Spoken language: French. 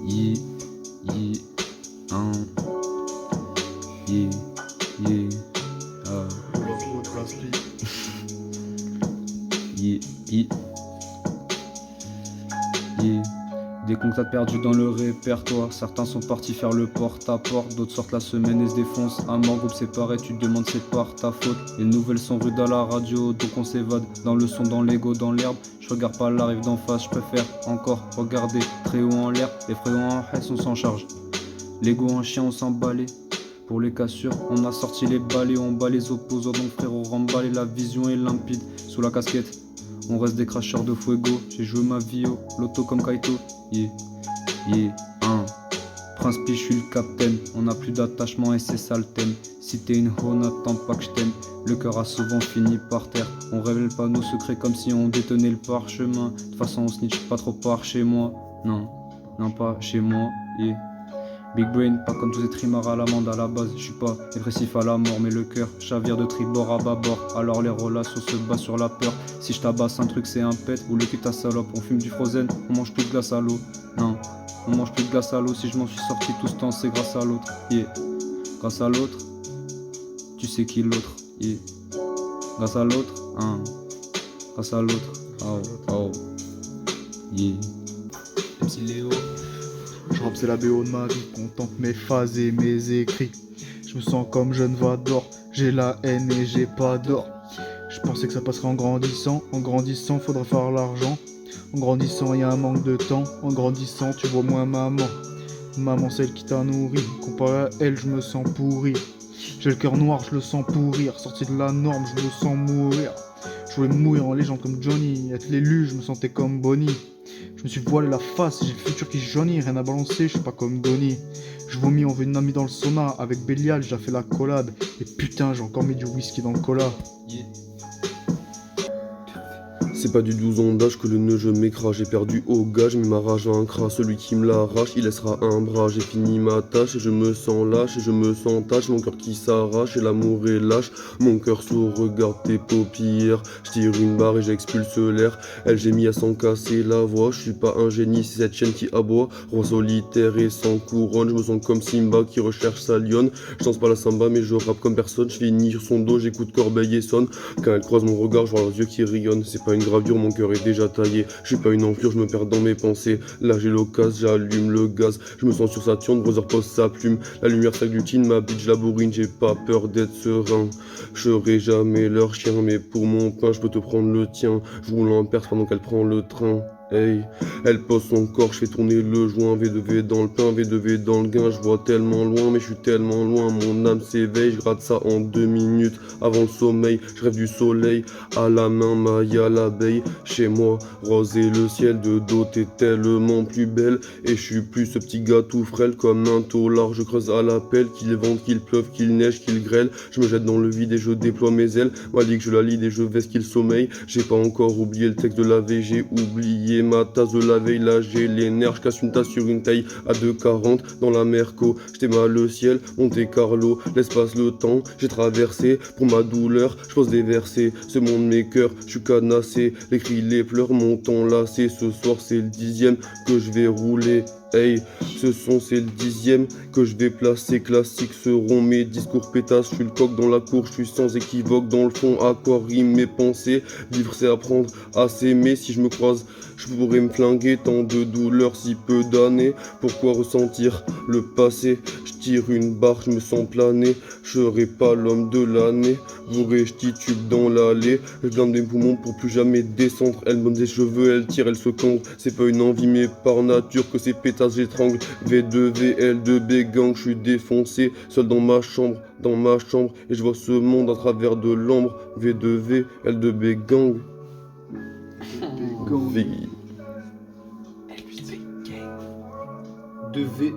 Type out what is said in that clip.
Yi, yi, yi, yi, yi, yi, yi. Des contacts perdus dans le répertoire. Certains sont partis faire le porte-à-porte. D'autres sortent la semaine et se défoncent. À mort, groupe séparé, tu te demandes c'est par ta faute. Les nouvelles sont rudes à la radio, donc on s'évade. Dans le son, dans l'ego, dans l'herbe. Je regarde pas la rive d'en face, je préfère encore regarder très haut en l'air. Les frérots en haisse, on s'en charge. L'ego en chien, on s'en balait. Pour les cassures, on a sorti les balais, on bat les opposants, donc frérot remballer. La vision est limpide, sous la casquette. On reste des cracheurs de fuego. J'ai joué ma vie au loto comme Kaito. Yeah, yeah, Prince Pi, je suis le capitaine. On n'a plus d'attachement et c'est ça le thème. Si t'es une ho, n'attends pas que je t'aime. Le cœur a souvent fini par terre. On révèle pas nos secrets comme si on détenait le parchemin. De toute façon on snitch pas trop par chez moi. Non, non pas chez moi. Yeah. Big brain, pas comme tous ces trimards à l'amende à la base. Je suis pas dépressif à la mort, mais le cœur chavire de tribord à bâbord. Alors les relations se basent sur la peur. Si je tabasse un truc, c'est un pet ou le cul ta salope. On fume du frozen, on mange plus de glace à l'eau. Non, on mange plus de glace à l'eau. Si je m'en suis sorti tout ce temps, c'est grâce à l'autre. Yeah. Grâce à l'autre, tu sais qui l'autre. Yeah. Grâce à l'autre, grâce à l'autre. Oh, oh. Yeah. MC Léo. Je rappe, c'est la BO de ma vie, contemple mes phases et mes écrits. Je me sens comme jeune Vador, j'ai la haine et j'ai pas d'or. Je pensais que ça passerait en grandissant faudrait faire l'argent. En grandissant y a un manque de temps, en grandissant tu vois moins maman. Maman celle qui t'a nourri, comparé à elle je me sens pourri. J'ai le cœur noir, je le sens pourrir, sorti de la norme, je me sens mourir. Je voulais mourir en légende comme Johnny, être l'élu, je me sentais comme Bonnie. Je me suis voilé la face, j'ai le futur qui jaunit, rien à balancer, je suis pas comme Donnie. Je vomis, on veut une amie dans le sauna, avec Bélial, j'ai fait la collade. Et putain, j'ai encore mis du whisky dans le cola. Yeah. C'est pas du 12 ans d'âge que le nœud je m'écrase. J'ai perdu au gage, mais ma rage vaincra. Celui qui me l'arrache, il laissera un bras. J'ai fini ma tâche et je me sens lâche et je me sens tâche. Mon cœur qui s'arrache et l'amour est lâche. Mon cœur sourd regarde tes paupières. Je tire une barre et j'expulse l'air. Elle j'ai mis à s'en casser la voix. Je suis pas un génie, c'est cette chaîne qui aboie. Roi solitaire et sans couronne. Je me sens comme Simba qui recherche sa lionne. Je danse pas la samba mais je rappe comme personne. Je finis sur son dos, j'écoute Corbeil et sonne. Quand elle croise mon regard, je vois leurs yeux qui rayonnent. C'est pas une gravure, mon cœur est déjà taillé. Je suis pas une enflure, je me perds dans mes pensées. Là j'ai l'occasion, j'allume le gaz. Je me sens sur Saturne, Brother pose sa plume. La lumière s'agglutine, ma bitch la bourrine. J'ai pas peur d'être serein. Je serai jamais leur chien, mais pour mon pain, je peux te prendre le tien. Je roule en perse pendant qu'elle prend le train. Hey, elle pose son corps, je fais tourner le joint, V2V dans le pain, V2V dans le gain, je vois tellement loin, mais je suis tellement loin, mon âme s'éveille, je gratte ça en 2 minutes, avant le sommeil, je rêve du soleil, à la main, maille à l'abeille, chez moi, rose et le ciel, de dos t'es tellement plus belle, et je suis plus ce petit gars tout frêle, comme un taulard, je creuse à la pelle, qu'il vente, qu'il pleuve, qu'il neige, qu'il grêle, je me jette dans le vide et je déploie mes ailes, m'a dit que je la lide et je veste qu'il sommeille, j'ai pas encore oublié le texte de la veille, j'ai oublié ma tasse de la veille, là j'ai les nerfs, je casse une tasse sur une taille à 2,40 dans la Merco, j'étais mal le ciel, Monte Carlo, l'espace, le temps, j'ai traversé, pour ma douleur, je pose des versets, ce monde mes cœurs, je suis canassé, les cris, les pleurs m'ont enlacé, ce soir c'est le 10e que je vais rouler. Hey, ce son c'est le 10e que je vais placer, classiques seront mes discours pétasses, je suis le coq dans la cour, je suis sans équivoque dans le fond, à quoi riment mes pensées, vivre c'est apprendre à s'aimer, si je me croise, je pourrais me flinguer, tant de douleurs, si peu d'années, pourquoi ressentir le passé, je tire une barre, je me sens planer, je serai pas l'homme de l'année, bourré, je titube dans l'allée, je blinde mes poumons pour plus jamais descendre, elle me donne des cheveux, elle tire, elle se cambre, c'est pas une envie mais par nature que ces pétasses j'étrangle, V2V, L2B gang, je suis défoncé, seul dans ma chambre, et je vois ce monde à travers de l'ombre, V2V, L2B gang. V. L plus V, gang. 2V.